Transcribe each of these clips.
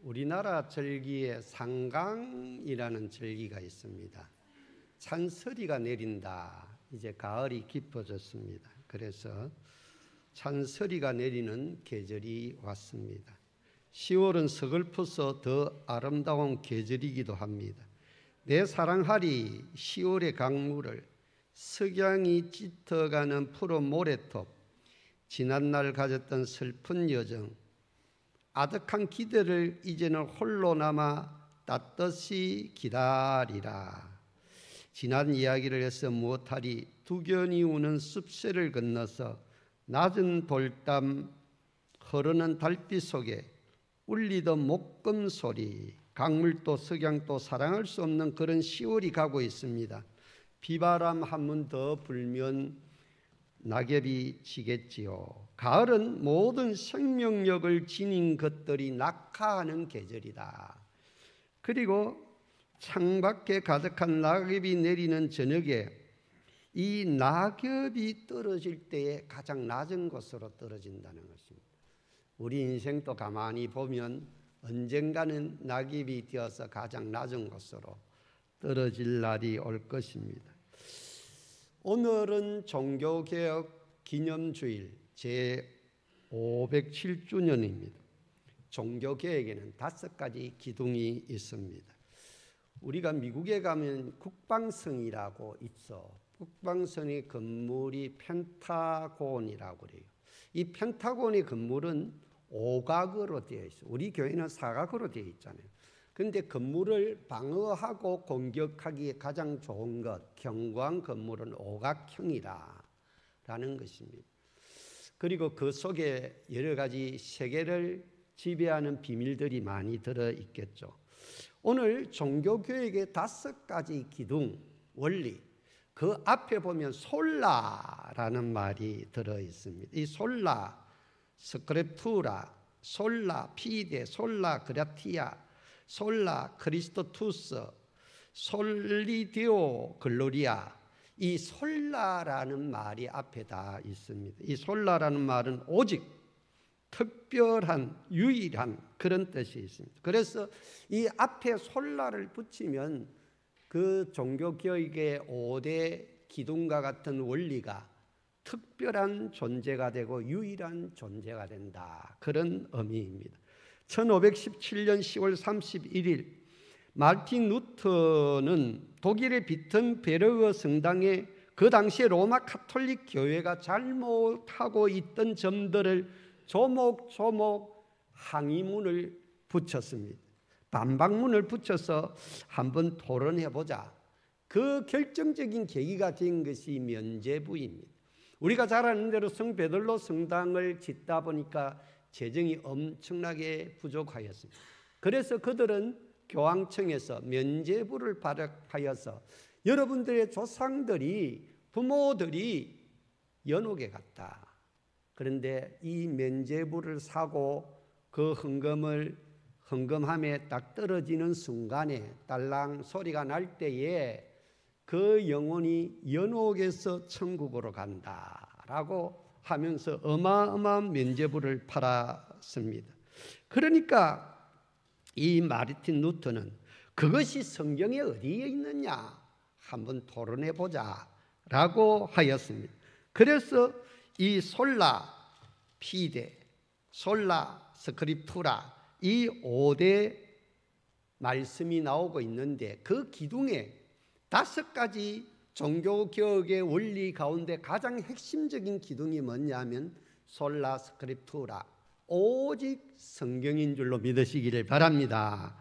우리나라 절기에 상강이라는 절기가 있습니다. 찬설이가 내린다. 이제 가을이 깊어졌습니다. 그래서 찬설이가 내리는 계절이 왔습니다. 10월은 서글퍼서 더 아름다운 계절이기도 합니다. 내 사랑하리 10월의 강물을 석양이 짙어가는 푸른 모래톱, 지난날 가졌던 슬픈 여정, 아득한 기대를 이제는 홀로 남아 따뜻이 기다리라. 지난 이야기를 해서 무엇하리 두견이 우는 숲새를 건너서 낮은 돌담 흐르는 달빛 속에 울리던 목금 소리, 강물도 석양도 사랑할 수 없는 그런 10월이 가고 있습니다. 비바람 한 번 더 불면 낙엽이 지겠지요. 가을은 모든 생명력을 지닌 것들이 낙하하는 계절이다. 그리고 창밖에 가득한 낙엽이 내리는 저녁에 이 낙엽이 떨어질 때에 가장 낮은 곳으로 떨어진다는 것입니다. 우리 인생도 가만히 보면 언젠가는 낙엽이 되어서 가장 낮은 곳으로 떨어질 날이 올 것입니다. 오늘은 종교개혁 기념주일 제507주년입니다. 종교개혁에는 5가지 기둥이 있습니다. 우리가 미국에 가면 국방성이라고 있어. 국방성의 건물이 펜타곤이라고 그래요. 이 펜타곤의 건물은 오각으로 되어 있어요. 우리 교회는 사각으로 되어 있잖아요. 그런데 건물을 방어하고 공격하기에 가장 좋은 것, 견고한 건물은 오각형이라는 것입니다. 그리고 그 속에 여러 가지 세계를 지배하는 비밀들이 많이 들어있겠죠. 오늘 종교교육의 5가지 기둥, 원리, 그 앞에 보면 솔라라는 말이 들어있습니다. 이 솔라, 스크립투라, 솔라 피데, 솔라 그라티아, 솔라 크리스토투스, 솔리디오 글로리아, 이 솔라라는 말이 앞에 다 있습니다. 이 솔라라는 말은 오직, 특별한, 유일한 그런 뜻이 있습니다. 그래서 이 앞에 솔라를 붙이면 그 종교교육의 5대 기둥과 같은 원리가 특별한 존재가 되고 유일한 존재가 된다. 그런 의미입니다. 1517년 10월 31일 마르틴 루터는 독일의 비튼베르그 성당에 그 당시에 로마 카톨릭 교회가 잘못하고 있던 점들을 조목조목 항의문을 붙였습니다. 반박문을 붙여서 한번 토론해보자. 그 결정적인 계기가 된 것이 면죄부입니다. 우리가 잘 아는 대로 성베드로 성당을 짓다 보니까 재정이 엄청나게 부족하였습니다. 그래서 그들은 교황청에서 면죄부를 발행하여서 여러분들의 조상들이, 부모들이 연옥에 갔다. 그런데 이 면죄부를 사고 그 헌금함에 딱 떨어지는 순간에 딸랑 소리가 날 때에 그 영혼이 연옥에서 천국으로 간다라고 하면서 어마어마한 면죄부를 팔았습니다. 그러니까 이 마르틴 루터는 그것이 성경에 어디에 있느냐 한번 토론해 보자라고 하였습니다. 그래서 이 솔라 피데, 솔라 스크립투라 이 5대 말씀이 나오고 있는데 그 기둥에 5가지 종교개혁의 원리 가운데 가장 핵심적인 기둥이 뭐냐면 솔라 스크립투라, 오직 성경인 줄로 믿으시기를 바랍니다.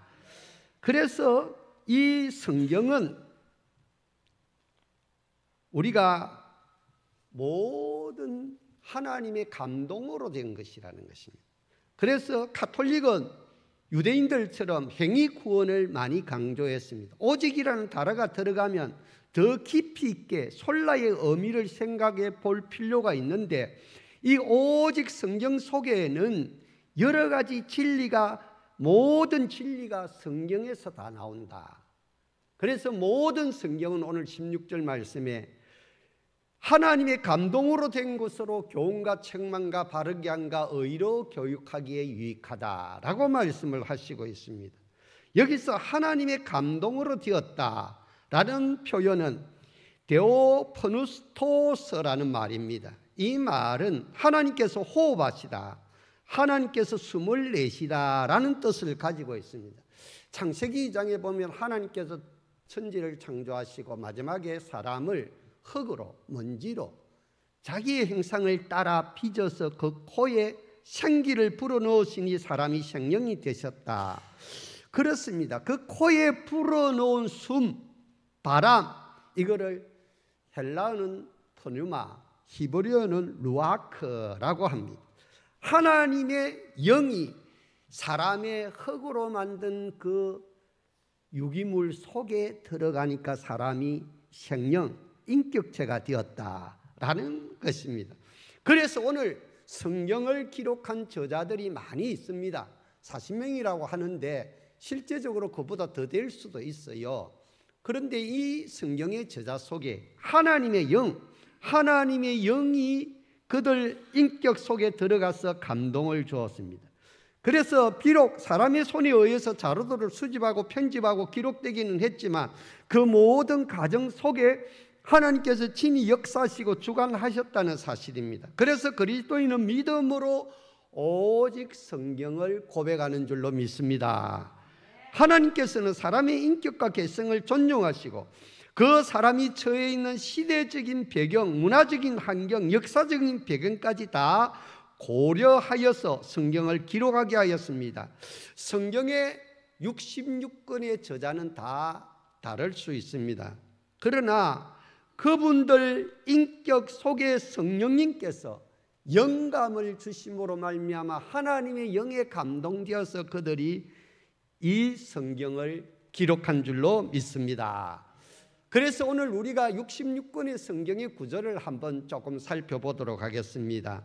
그래서 이 성경은 우리가 모든 하나님의 감동으로 된 것이라는 것입니다. 그래서 카톨릭은 유대인들처럼 행위 구원을 많이 강조했습니다. 오직이라는 단어가 들어가면 더 깊이 있게 솔라의 의미를 생각해 볼 필요가 있는데 이 오직 성경 속에는 여러 가지 진리가, 모든 진리가 성경에서 다 나온다. 그래서 모든 성경은 오늘 16절 말씀에 하나님의 감동으로 된 것으로 교훈과 책망과 바르게 함과 의로 교육하기에 유익하다라고 말씀을 하시고 있습니다. 여기서 하나님의 감동으로 되었다라는 표현은 데오퍼누스토스라는 말입니다. 이 말은 하나님께서 호흡하시다, 하나님께서 숨을 내시다라는 뜻을 가지고 있습니다. 창세기 2장에 보면 하나님께서 천지를 창조하시고 마지막에 사람을 흙으로, 먼지로 자기의 형상을 따라 빚어서 그 코에 생기를 불어넣으시니 사람이 생명이 되셨다. 그렇습니다. 그 코에 불어넣은 숨, 바람, 이거를 헬라어는 프뉴마, 히브리어는 루아크라고 합니다. 하나님의 영이 사람의 흙으로 만든 그 유기물 속에 들어가니까 사람이 생명, 인격체가 되었다라는 것입니다. 그래서 오늘 성경을 기록한 저자들이 많이 있습니다. 40명이라고 하는데 실제적으로 그보다 더 될 수도 있어요. 그런데 이 성경의 저자 속에 하나님의 영이 그들 인격 속에 들어가서 감동을 주었습니다. 그래서 비록 사람의 손에 의해서 자료들을 수집하고 편집하고 기록되기는 했지만 그 모든 과정 속에 하나님께서 친히 역사하시고 주관하셨다는 사실입니다. 그래서 그리스도인은 믿음으로 오직 성경을 고백하는 줄로 믿습니다. 하나님께서는 사람의 인격과 개성을 존중하시고 그 사람이 처해 있는 시대적인 배경, 문화적인 환경, 역사적인 배경까지 다 고려하여서 성경을 기록하게 하였습니다. 성경의 66권의 저자는 다 다를 수 있습니다. 그러나 그분들 인격 속에 성령님께서 영감을 주심으로 말미암아 하나님의 영에 감동되어서 그들이 이 성경을 기록한 줄로 믿습니다. 그래서 오늘 우리가 66권의 성경의 구절을 한번 조금 살펴보도록 하겠습니다.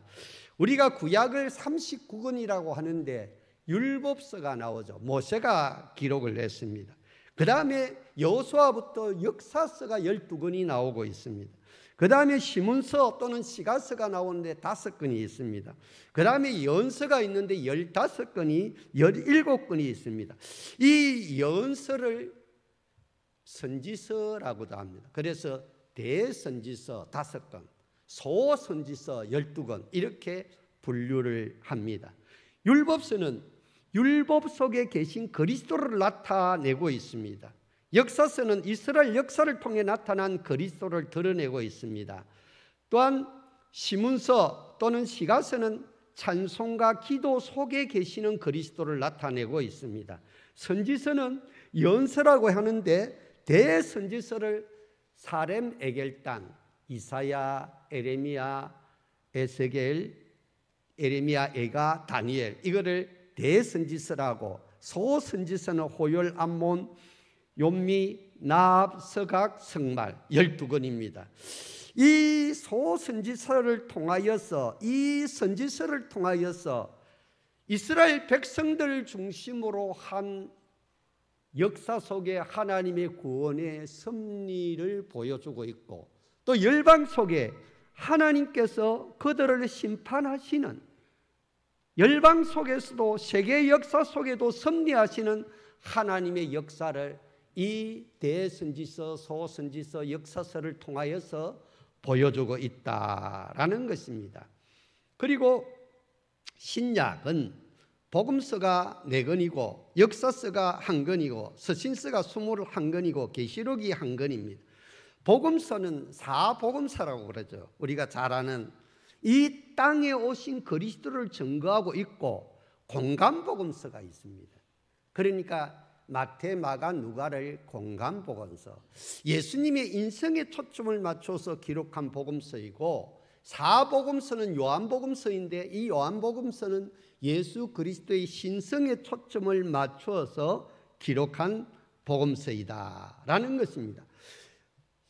우리가 구약을 39권이라고 하는데 율법서가 나오죠. 모세가 기록을 했습니다. 그 다음에 여호수아부터 역사서가 12권이 나오고 있습니다. 그 다음에 시문서 또는 시가서가 나오는데 5권이 있습니다. 그 다음에 연서가 있는데 15권이 17권이 있습니다. 이 연서를 선지서라고도 합니다. 그래서 대선지서 5권, 소선지서 12권 이렇게 분류를 합니다. 율법서는 율법 속에 계신 그리스도를 나타내고 있습니다. 역사서는 이스라엘 역사를 통해 나타난 그리스도를 드러내고 있습니다. 또한 시문서 또는 시가서는 찬송과 기도 속에 계시는 그리스도를 나타내고 있습니다. 선지서는 연서라고 하는데 대선지서를 사렘, 에겔단, 이사야, 에레미야, 에스겔, 에레미야, 에가, 다니엘 이거를 대선지서라고, 소선지서는 호열, 암몬, 욥미, 나합, 서각, 성말 12권입니다. 이 소선지서를 통하여서 이 선지서를 통하여서 이스라엘 백성들 중심으로 한 역사 속에 하나님의 구원의 섭리를 보여주고 있고 또 열방 속에 하나님께서 그들을 심판하시는 열방 속에서도 세계 역사 속에도 섭리하시는 하나님의 역사를 이 대선지서, 소선지서, 역사서를 통하여서 보여주고 있다라는 것입니다. 그리고 신약은 복음서가 4권이고 역사서가 1권이고 서신서가 21권이고 계시록이 1권입니다. 복음서는 사복음서라고 그러죠. 우리가 잘 아는 이 땅에 오신 그리스도를 증거하고 있고 공간복음서가 있습니다. 그러니까 마태, 마가, 누가를 공간복음서, 예수님의 인생에 초점을 맞춰서 기록한 복음서이고 사복음서는 요한복음서인데 이 요한복음서는 예수 그리스도의 신성에 초점을 맞추어서 기록한 복음서이다 라는 것입니다.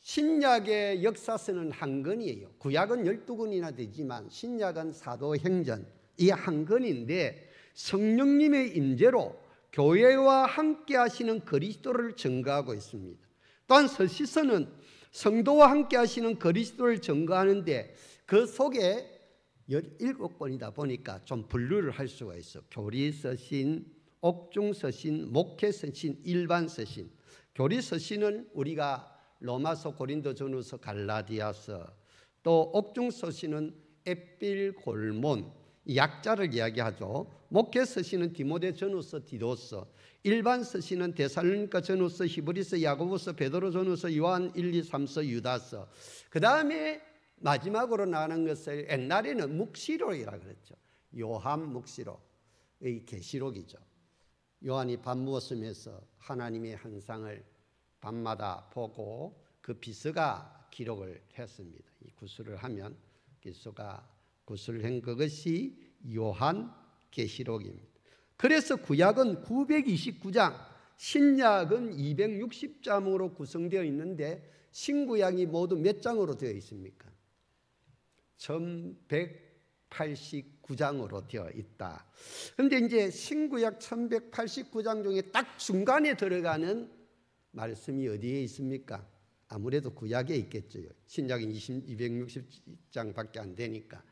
신약의 역사서는 1권이에요. 구약은 12권이나 되지만 신약은 사도행전 이 1권인데 성령님의 임재로 교회와 함께 하시는 그리스도를 증거하고 있습니다. 또한 서시서는 성도와 함께 하시는 그리스도를 증거하는데 그 속에 17권이다 보니까 좀 분류를 할 수가 있어. 교리서신, 옥중서신, 목회서신, 일반서신. 교리서신은 우리가 로마서, 고린도전후서, 갈라디아서, 또 옥중서신은 에필골몬, 약자를 이야기하죠. 목회서신은 디모데전후서, 디도서, 일반서신은 데살로니가전후서, 히브리서, 야고보서, 베드로전후서, 요한 1, 2, 3서, 유다서. 그 다음에 마지막으로 나오는 것을 옛날에는 묵시록이라 그랬죠. 요한 묵시록의 계시록이죠. 요한이 밥 먹었으면서 하나님의 환상을 밤마다 보고 그 비서가 기록을 했습니다. 이 구술을 하면 비서가 구술을 한 그것이 요한 계시록입니다. 그래서 구약은 929장, 신약은 260장으로 구성되어 있는데 신구약이 모두 몇 장으로 되어 있습니까? 1189장으로 되어 있다. 그런데 이제 신구약 1189장 중에 딱 중간에 들어가는 말씀이 어디에 있습니까? 아무래도 구약에 있겠죠. 신약은 260장밖에 안 되니까.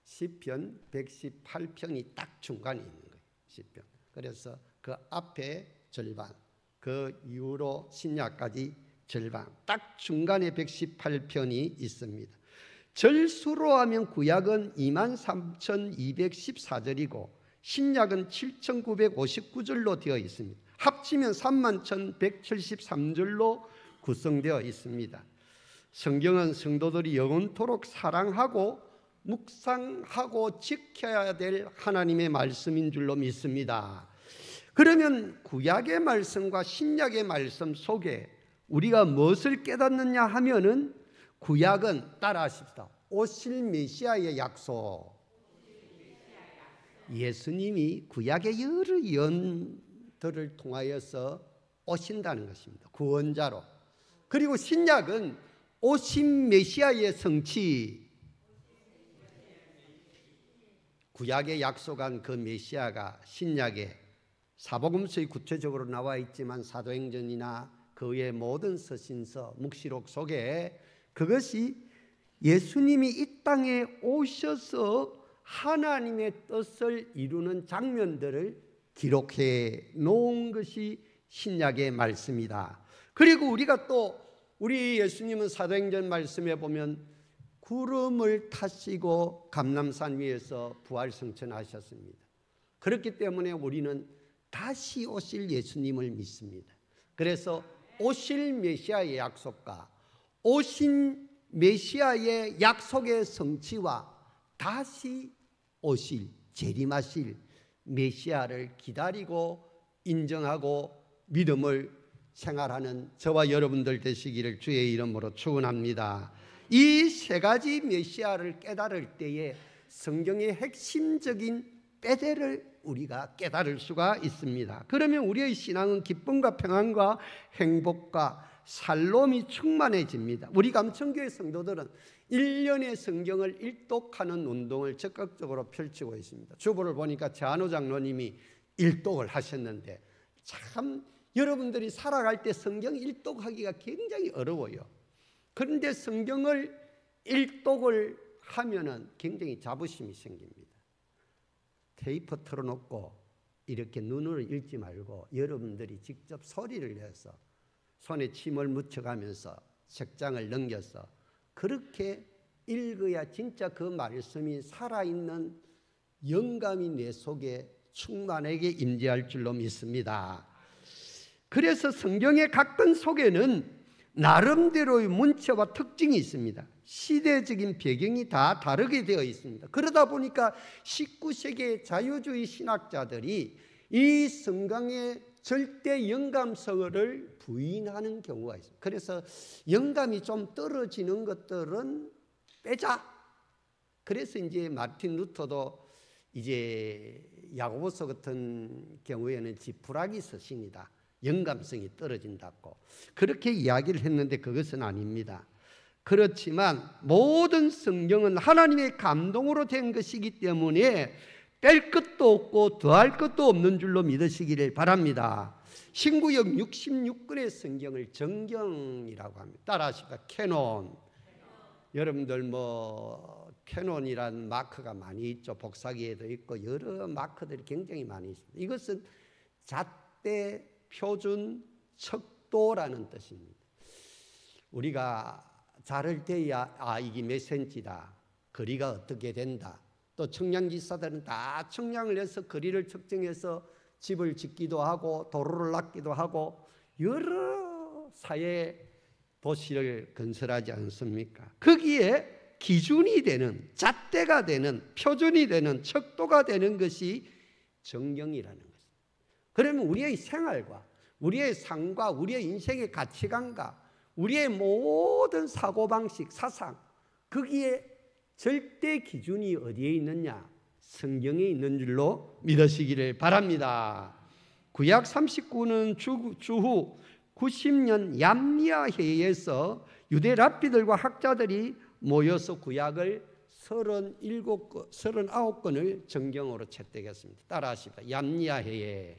시편 118편이 딱 중간에 있는 거예요. 시편. 그래서 그 앞에 절반, 그 이후로 신약까지 절반, 딱 중간에 118편이 있습니다. 절수로 하면 구약은 23,214절이고 신약은 7,959절로 되어 있습니다. 합치면 31,173절로 구성되어 있습니다. 성경은 성도들이 영원토록 사랑하고 묵상하고 지켜야 될 하나님의 말씀인 줄로 믿습니다. 그러면 구약의 말씀과 신약의 말씀 속에 우리가 무엇을 깨닫느냐 하면은 구약은 따라하십시다. 오실 메시아의 약속. 예수님이 구약의 여러 예언들을 통하여서 오신다는 것입니다. 구원자로. 그리고 신약은 오신 메시아의 성취. 구약에 약속한 그 메시아가 신약에 사복음서에 구체적으로 나와 있지만 사도행전이나 그 외의 모든 서신서, 묵시록 속에 그것이 예수님이 이 땅에 오셔서 하나님의 뜻을 이루는 장면들을 기록해 놓은 것이 신약의 말씀이다. 그리고 우리가 또 우리 예수님은 사도행전 말씀에 보면 구름을 타시고 감람산 위에서 부활승천하셨습니다. 그렇기 때문에 우리는 다시 오실 예수님을 믿습니다. 그래서 오실 메시아의 약속과 오신 메시아의 약속의 성취와 다시 오실 재림하실 메시아를 기다리고 인정하고 믿음을 생활하는 저와 여러분들 되시기를 주의 이름으로 축원합니다. 이 세 가지 메시아를 깨달을 때에 성경의 핵심적인 빼대를 우리가 깨달을 수가 있습니다. 그러면 우리의 신앙은 기쁨과 평안과 행복과 살롬이 충만해집니다. 우리 감천교회 성도들은 1년의 성경을 일독하는 운동을 적극적으로 펼치고 있습니다. 주보를 보니까 제한호 장로님이 일독을 하셨는데 참 여러분들이 살아갈 때 성경 일독하기가 굉장히 어려워요. 그런데 성경을 일독을 하면은 굉장히 자부심이 생깁니다. 테이프 틀어놓고 이렇게 눈으로 읽지 말고 여러분들이 직접 소리를 내서 손에 침을 묻혀가면서 책장을 넘겨서 그렇게 읽어야 진짜 그 말씀이 살아있는 영감이 내 속에 충만하게 임재할 줄로 믿습니다. 그래서 성경의 각권 속에는 나름대로의 문체와 특징이 있습니다. 시대적인 배경이 다 다르게 되어 있습니다. 그러다 보니까 19세기의 자유주의 신학자들이 이 성경의 절대 영감성을 부인하는 경우가 있습니다. 그래서 영감이 좀 떨어지는 것들은 빼자. 그래서 이제 마틴 루터도 이제 야고보서 같은 경우에는 지푸라기 서신이다. 영감성이 떨어진다고 그렇게 이야기를 했는데 그것은 아닙니다. 그렇지만 모든 성경은 하나님의 감동으로 된 것이기 때문에 뺄 것도 없고 더할 것도 없는 줄로 믿으시기를 바랍니다. 신구역 66권의 성경을 정경이라고 합니다. 따라하십시다. 캐논. 여러분들 뭐 캐논이라는 마크가 많이 있죠. 복사기에도 있고 여러 마크들이 굉장히 많이 있습니다. 이것은 잣대 표준 척도라는 뜻입니다. 우리가 자를 때야 이게 몇 센치다, 거리가 어떻게 된다. 또 청량기사들은 다 청량을 해서 거리를 측정해서 집을 짓기도 하고 도로를 닦기도 하고 여러 사회 도시를 건설하지 않습니까? 거기에 기준이 되는, 잣대가 되는, 표준이 되는, 척도가 되는 것이 정경이라는 것입니다. 그러면 우리의 생활과 우리의 삶과 우리의 인생의 가치관과 우리의 모든 사고방식, 사상, 거기에 절대 기준이 어디에 있느냐? 성경에 있는 줄로 믿으시기를 바랍니다. 구약 39는 주후 90년 얌리아 회의에서 유대 랍비들과 학자들이 모여서 구약을 39권을 정경으로 채택했습니다. 따라하십시다. 얌리아 회의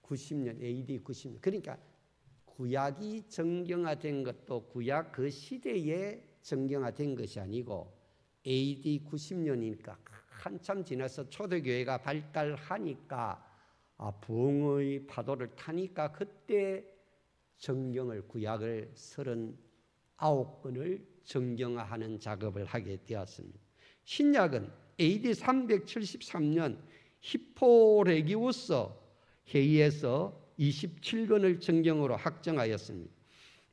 90년, AD 90년. 그러니까 구약이 정경화된 것도 구약 그 시대에 정경화된 것이 아니고 AD 90년이니까 한참 지나서 초대교회가 발달하니까 부흥의 파도를 타니까 그때 정경을, 구약을 39권을 정경화하는 작업을 하게 되었습니다. 신약은 AD 373년 히포레기우스 회의에서 27권을 정경으로 확정하였습니다.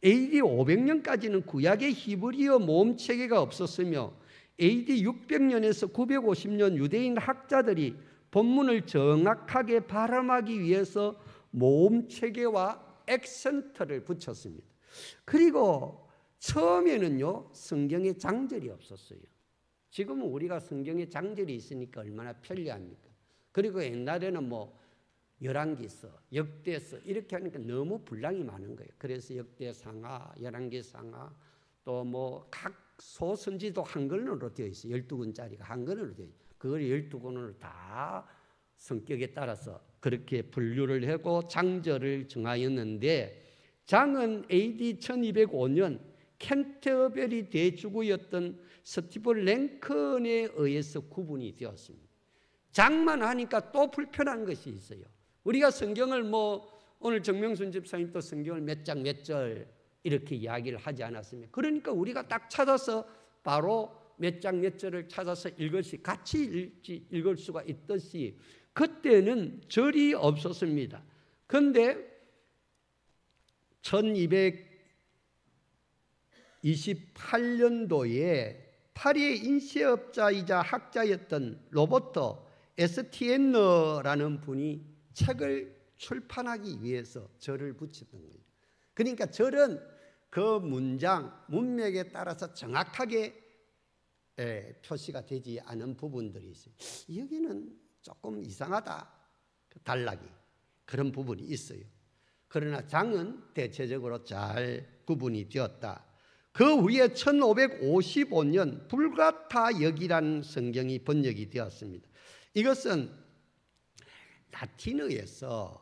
AD 500년까지는 구약의 히브리어 모음체계가 없었으며 AD 600년에서 950년 유대인 학자들이 본문을 정확하게 발음하기 위해서 모음체계와 액센트를 붙였습니다. 그리고 처음에는요, 성경에 장절이 없었어요. 지금은 우리가 성경에 장절이 있으니까 얼마나 편리합니까? 그리고 옛날에는 뭐 열왕기서, 역대서 이렇게 하니까 너무 분량이 많은 거예요. 그래서 역대상하, 열왕기상하, 또 뭐 각 소선지도 한글로 되어 있어요. 12권짜리가 한글로 되어 있어요. 그걸 12권을 다 성격에 따라서 그렇게 분류를 하고 장절을 정하였는데, 장은 AD 1205년 캔터베리 대주구였던 스티븐 랭컨에 의해서 구분이 되었습니다. 장만 하니까 또 불편한 것이 있어요. 우리가 성경을 뭐 오늘 정명순 집사님도 성경을 몇 장 몇 절 이렇게 이야기를 하지 않았습니까? 그러니까 우리가 딱 찾아서 바로 몇 장 몇 절을 찾아서 같이 읽을 수가 있듯이 그때는 절이 없었습니다. 그런데 1228년도에 파리의 인쇄업자이자 학자였던 로버트 에스티엔너라는 분이 책을 출판하기 위해서 절을 붙였던 거예요. 그러니까 절은 그 문맥에 따라서 정확하게 표시가 되지 않은 부분들이 있어요. 여기는 조금 이상하다, 단락이 그런 부분이 있어요. 그러나 장은 대체적으로 잘 구분이 되었다. 그 후에 1555년 불가타역이라는 성경이 번역이 되었습니다. 이것은 라틴어에서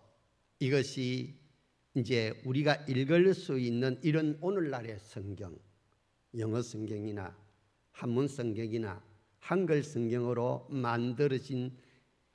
이것이 이제 우리가 읽을 수 있는 이런 오늘날의 성경, 영어 성경이나 한문 성경이나 한글 성경으로 만들어진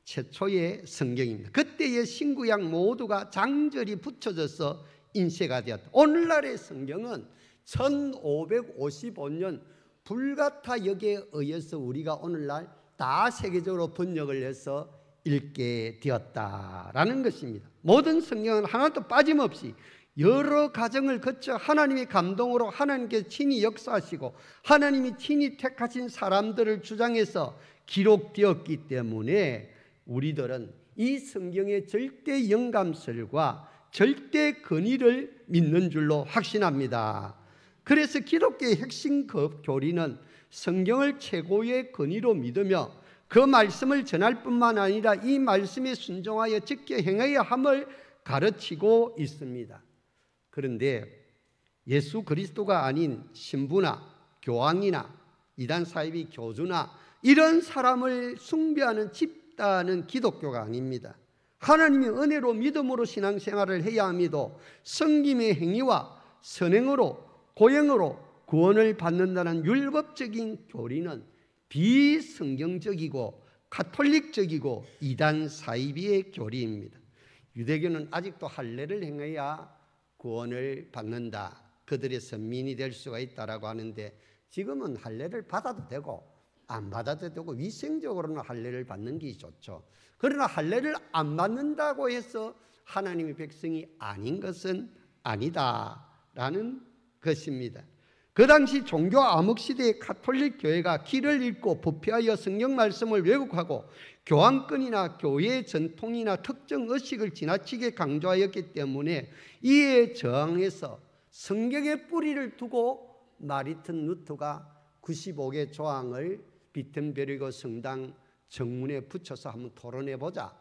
최초의 성경입니다. 그때의 신구약 모두가 장절이 붙여져서 인쇄가 되었다. 오늘날의 성경은 1555년 불가타역에 의해서 우리가 오늘날 다 세계적으로 번역을 해서 읽게 되었다라는 것입니다. 모든 성경은 하나도 빠짐없이 여러 과정을 거쳐 하나님의 감동으로 하나님께서 친히 역사하시고 하나님이 친히 택하신 사람들을 주장해서 기록되었기 때문에 우리들은 이 성경의 절대 영감설과 절대 근위를 믿는 줄로 확신합니다. 그래서 기독교의 핵심 교리는 성경을 최고의 근위로 믿으며 그 말씀을 전할 뿐만 아니라 이 말씀에 순종하여 지켜 행해야 함을 가르치고 있습니다. 그런데 예수 그리스도가 아닌 신부나 교황이나 이단 사이비 교주나 이런 사람을 숭배하는 집단은 기독교가 아닙니다. 하나님의 은혜로 믿음으로 신앙생활을 해야 함에도 성김의 행위와 선행으로 고행으로 구원을 받는다는 율법적인 교리는 비성경적이고 가톨릭적이고 이단 사이비의 교리입니다. 유대교는 아직도 할례를 행해야 구원을 받는다, 그들의 선민이 될 수가 있다라고 하는데, 지금은 할례를 받아도 되고 안 받아도 되고 위생적으로는 할례를 받는 게 좋죠. 그러나 할례를 안 받는다고 해서 하나님의 백성이 아닌 것은 아니다라는 것입니다. 그 당시 종교 암흑 시대의 가톨릭 교회가 길을 잃고 부패하여 성경 말씀을 왜곡하고 교황권이나 교회의 전통이나 특정 의식을 지나치게 강조하였기 때문에 이에 저항해서 성경의 뿌리를 두고 마르틴 루터가 95개 조항을 비텐베르그 성당 정문에 붙여서 한번 토론해보자,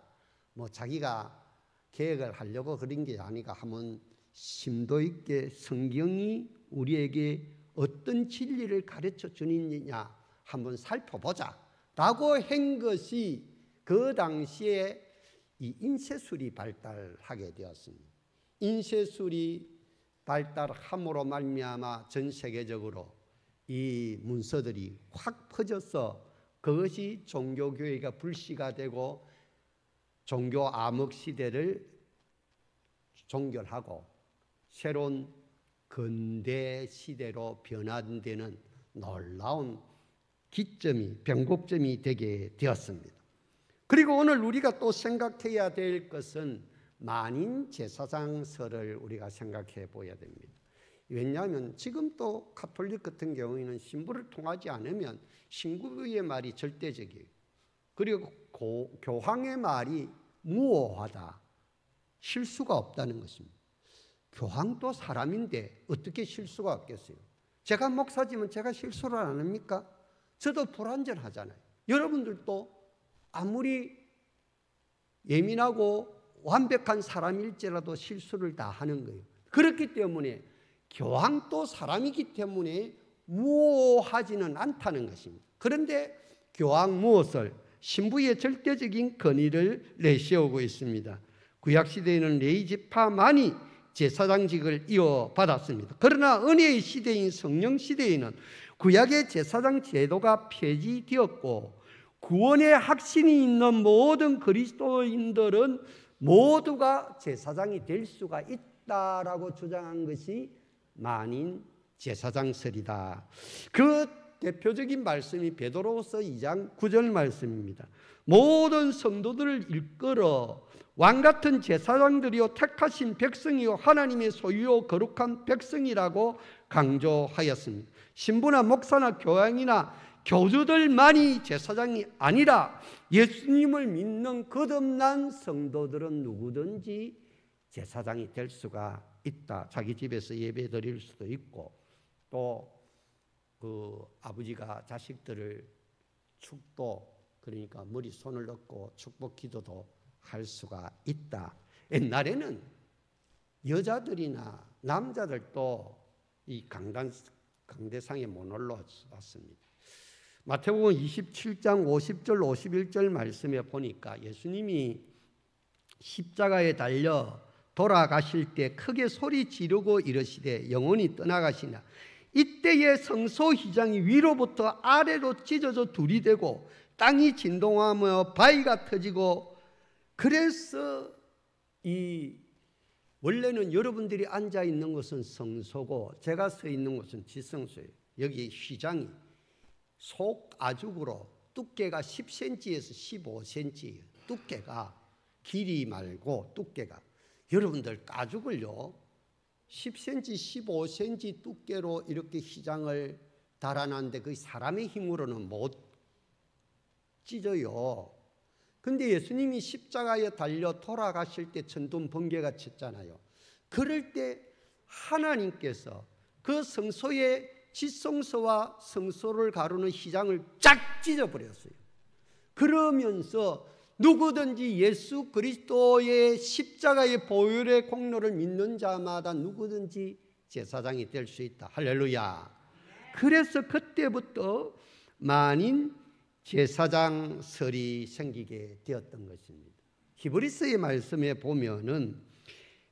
뭐 자기가 계획을 하려고 그런 게 아니라 한번 심도 있게 성경이 우리에게 어떤 진리를 가르쳐 주느냐 한번 살펴보자 라고 한 것이 그 당시에 이 인쇄술이 발달하게 되었습니다. 인쇄술이 발달함으로 말미암아 전 세계적으로 이 문서들이 확 퍼져서 그것이 종교교회가 불씨가 되고 종교 암흑 시대를 종결하고 새로운 근대 시대로 변환되는 놀라운 기점이, 변곡점이 되게 되었습니다. 그리고 오늘 우리가 또 생각해야 될 것은 만인 제사장설을 우리가 생각해 보아야 됩니다. 왜냐하면 지금 또 가톨릭 같은 경우에는 신부를 통하지 않으면 신부의 말이 절대적이에요. 그리고 교황의 말이 무오하다, 실수가 없다는 것입니다. 교황도 사람인데 어떻게 실수가 없겠어요? 제가 목사지만 제가 실수를 안 합니까? 저도 불완전하잖아요. 여러분들도 아무리 예민하고 완벽한 사람일지라도 실수를 다 하는 거예요. 그렇기 때문에 교황도 사람이기 때문에 무오하지는 않다는 것입니다. 그런데 교황 무엇을 신부의 절대적인 권위를 내세우고 있습니다. 구약시대에는 레위지파만이 제사장직을 이어받았습니다. 그러나 은혜의 시대인 성령시대에는 구약의 제사장 제도가 폐지되었고 구원의 확신이 있는 모든 그리스도인들은 모두가 제사장이 될 수가 있다라고 주장한 것이 만인 제사장설이다. 그 대표적인 말씀이 베드로후서 2장 9절 말씀입니다. 모든 성도들을 이끌어 왕같은 제사장들이요 택하신 백성이요 하나님의 소유요 거룩한 백성이라고 강조하였습니다. 신부나 목사나 교황이나 교주들만이 제사장이 아니라 예수님을 믿는 거듭난 성도들은 누구든지 제사장이 될 수가 있다. 자기 집에서 예배 드릴 수도 있고 또 그 아버지가 자식들을 축도, 그러니까 머리 손을 넣고 축복 기도도 할 수가 있다. 옛날에는 여자들이나 남자들도 이 강대상에 못 올라왔습니다. 마태복음 27장 50절 51절 말씀에 보니까 예수님이 십자가에 달려 돌아가실 때 크게 소리 지르고 이르시되 영혼이 떠나가시나 이때에 성소휘장이 위로부터 아래로 찢어져 둘이 되고 땅이 진동하며 바위가 터지고, 그래서 이 원래는 여러분들이 앉아 있는 곳은 성소고 제가 서 있는 곳은 지성소예요. 여기 휘장이 속 아죽으로 두께가 10cm에서 15cm예요. 두께가, 길이 말고 두께가. 여러분들 가죽을요 10cm, 15cm 두께로 이렇게 휘장을 달아놨는데 그 사람의 힘으로는 못 찢어요. 근데 예수님이 십자가에 달려 돌아가실 때 천둥 번개가 쳤잖아요. 그럴 때 하나님께서 그 성소의 지성소와 성소를 가르는 휘장을 쫙 찢어버렸어요. 그러면서 누구든지 예수 그리스도의 십자가의 보혈의 공로를 믿는 자마다 누구든지 제사장이 될 수 있다. 할렐루야. 그래서 그때부터 만인 제사장설이 생기게 되었던 것입니다. 히브리서의 말씀에 보면은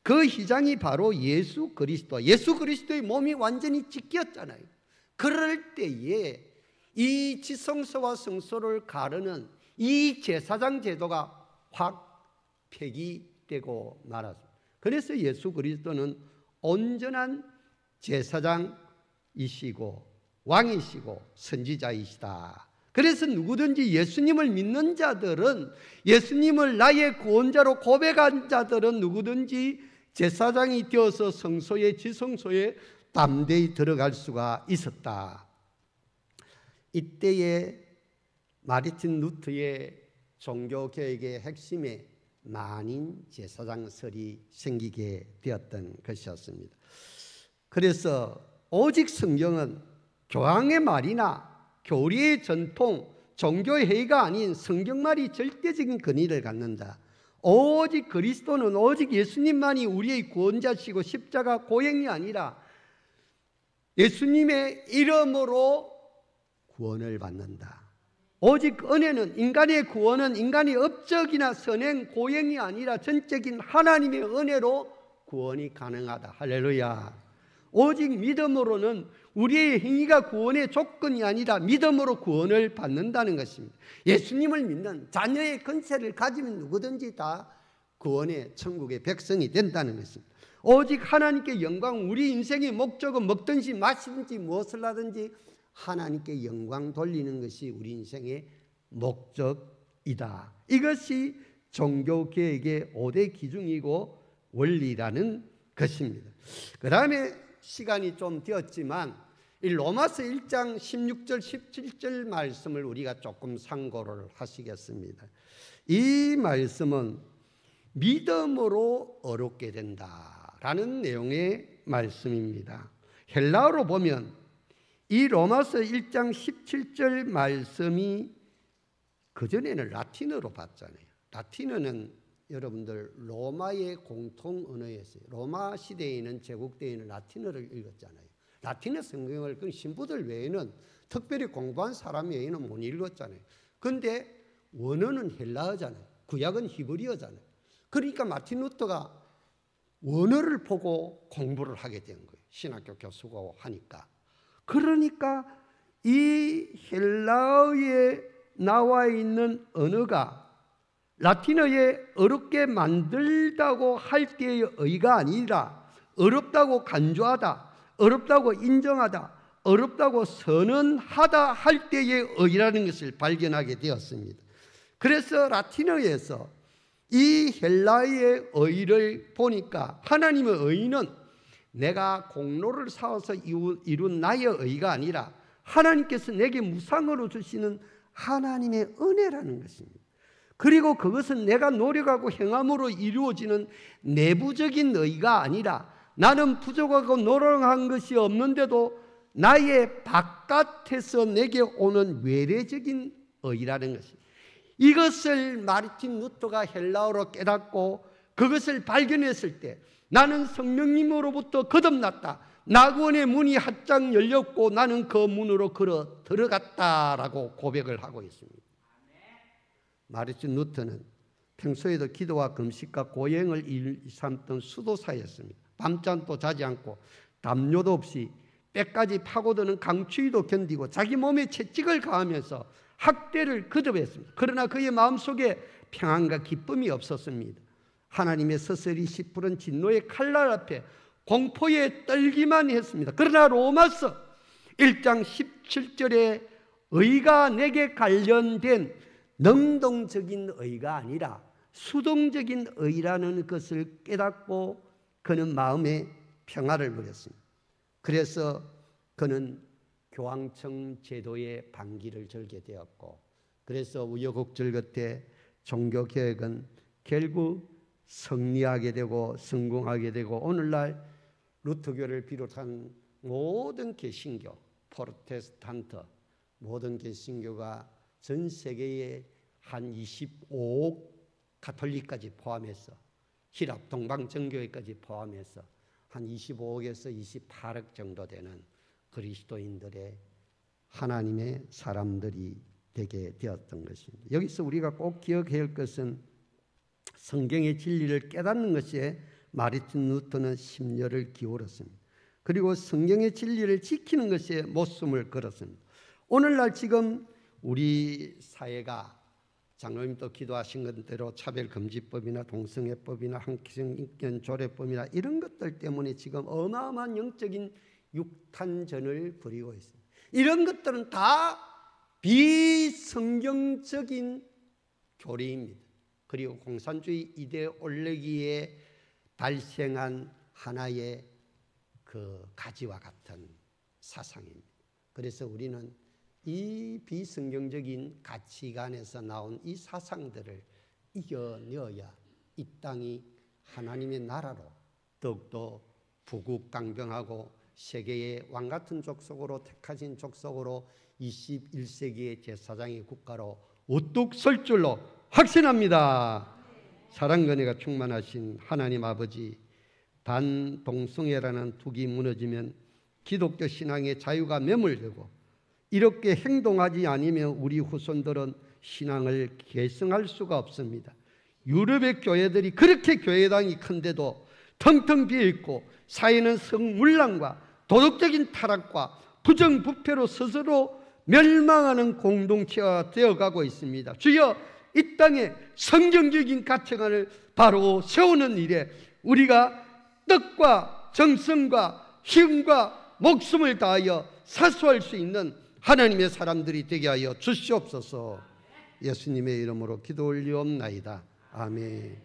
그 휘장이 바로 예수 그리스도의 몸이 완전히 찢겼잖아요. 그럴 때에 이 지성소와 성소를 가르는 이 제사장 제도가 확 폐기되고 말았습니다. 그래서 예수 그리스도는 온전한 제사장이시고 왕이시고 선지자이시다. 그래서 누구든지 예수님을 믿는 자들은, 예수님을 나의 구원자로 고백한 자들은 누구든지 제사장이 되어서 성소에, 지성소에 담대히 들어갈 수가 있었다. 이때에 마르틴 루터의 종교개혁의 핵심에 만인 제사장설이 생기게 되었던 것이었습니다. 그래서 오직 성경은 교황의 말이나 교리의 전통, 종교회의가 아닌 성경말이 절대적인 권위를 갖는다. 오직 그리스도는, 오직 예수님만이 우리의 구원자시고 십자가 고행이 아니라 예수님의 이름으로 구원을 받는다. 오직 은혜는, 인간의 구원은 인간의 업적이나 선행, 고행이 아니라 전적인 하나님의 은혜로 구원이 가능하다. 할렐루야. 오직 믿음으로는 우리의 행위가 구원의 조건이 아니라 믿음으로 구원을 받는다는 것입니다. 예수님을 믿는 자녀의 권세를 가지면 누구든지 다 구원의 천국의 백성이 된다는 것입니다. 오직 하나님께 영광, 우리 인생의 목적은 먹든지 마시든지 무엇을 하든지 하나님께 영광 돌리는 것이 우리 인생의 목적이다. 이것이 종교개혁의 5대 기준이고 원리라는 것입니다. 그 다음에 시간이 좀 되었지만 이 로마서 1장 16절 17절 말씀을 우리가 조금 상고를 하시겠습니다. 이 말씀은 믿음으로 어렵게 된다라는 내용의 말씀입니다. 헬라어로 보면 이 로마서 1장 17절 말씀이 그전에는 라틴어로 봤잖아요. 라틴어는 여러분들 로마의 공통 언어였어요. 로마 시대에는, 제국 때에는 라틴어를 읽었잖아요. 라틴어 성경을 그 신부들 외에는, 특별히 공부한 사람 외에는 못 읽었잖아요. 그런데 원어는 헬라어잖아요. 구약은 히브리어잖아요. 그러니까 마틴 루터가 원어를 보고 공부를 하게 된 거예요. 신학교 교수고 하니까. 그러니까 이 헬라어에 나와 있는 언어가 라틴어에 어렵게 만들다고 할 때의 의가 아니라 어렵다고 간주하다, 어렵다고 인정하다, 어렵다고 선언하다 할 때의 의라는 것을 발견하게 되었습니다. 그래서 라틴어에서 이 헬라어의 의를 보니까 하나님의 의는 내가 공로를 쌓아서 이룬 나의 의가 아니라 하나님께서 내게 무상으로 주시는 하나님의 은혜라는 것입니다. 그리고 그것은 내가 노력하고 행함으로 이루어지는 내부적인 의가 아니라 나는 부족하고 노력한 것이 없는데도 나의 바깥에서 내게 오는 외래적인 의라는 것입니다. 이것을 마르틴 루터가 헬라어로 깨닫고 그것을 발견했을 때 나는 성령님으로부터 거듭났다. 낙원의 문이 활짝 열렸고 나는 그 문으로 걸어 들어갔다라고 고백을 하고 있습니다. 마르틴 루터는 평소에도 기도와 금식과 고행을 일삼던 수도사였습니다. 밤잠도 자지 않고 담요도 없이 때까지 파고드는 강추위도 견디고 자기 몸에 채찍을 가하면서 학대를 거듭했습니다. 그러나 그의 마음속에 평안과 기쁨이 없었습니다. 하나님의 서슬이 시푸른 진노의 칼날 앞에 공포에 떨기만 했습니다. 그러나 로마서 1장 17절에 의가 내게 관련된 능동적인 의가 아니라 수동적인 의라는 것을 깨닫고 그는 마음에 평화를 누렸습니다. 그래서 그는 교황청 제도의 반기를 절게 되었고, 그래서 우여곡절 끝에 종교개혁은 결국 승리하게 되고 성공하게 되고, 오늘날 루터교를 비롯한 모든 개신교, 프로테스탄트 모든 개신교가 전 세계에 한 25억 가톨릭까지 포함해서 히랍 동방정교회까지 포함해서 한 25억에서 28억 정도 되는 그리스도인들의 하나님의 사람들이 되게 되었던 것입니다. 여기서 우리가 꼭 기억해야 할 것은 성경의 진리를 깨닫는 것에 마르틴 루터는 심려를 기울였습니다. 그리고 성경의 진리를 지키는 것에 목숨을 걸었습니다. 오늘날 지금 우리 사회가 장로님도 기도하신 대로 차별금지법이나 동성애법이나 한기성인권조례법이나 이런 것들 때문에 지금 어마어마한 영적인 육탄전을 벌이고 있습니다. 이런 것들은 다 비성경적인 교리입니다. 그리고 공산주의 이데올로기에 발생한 하나의 그 가지와 같은 사상입니다. 그래서 우리는 이 비성경적인 가치관에서 나온 이 사상들을 이겨내어야 이 땅이 하나님의 나라로 더욱더 부국강병하고 세계의 왕같은 족속으로 택하신 족속으로 21세기의 제사장의 국가로 우뚝 설 줄로 확신합니다. 사랑과 은혜가 충만하신 하나님 아버지, 반동성애라는 둑이 무너지면 기독교 신앙의 자유가 매몰되고 이렇게 행동하지 않으면 우리 후손들은 신앙을 계승할 수가 없습니다. 유럽의 교회들이 그렇게 교회당이 큰데도 텅텅 비어있고 사회는 성물랑과 도덕적인 타락과 부정부패로 스스로 멸망하는 공동체가 되어가고 있습니다. 주여, 이 땅에 성경적인 가치관을 바로 세우는 일에 우리가 뜻과 정성과 힘과 목숨을 다하여 사수할 수 있는 하나님의 사람들이 되게 하여 주시옵소서. 예수님의 이름으로 기도 올리옵나이다. 아멘.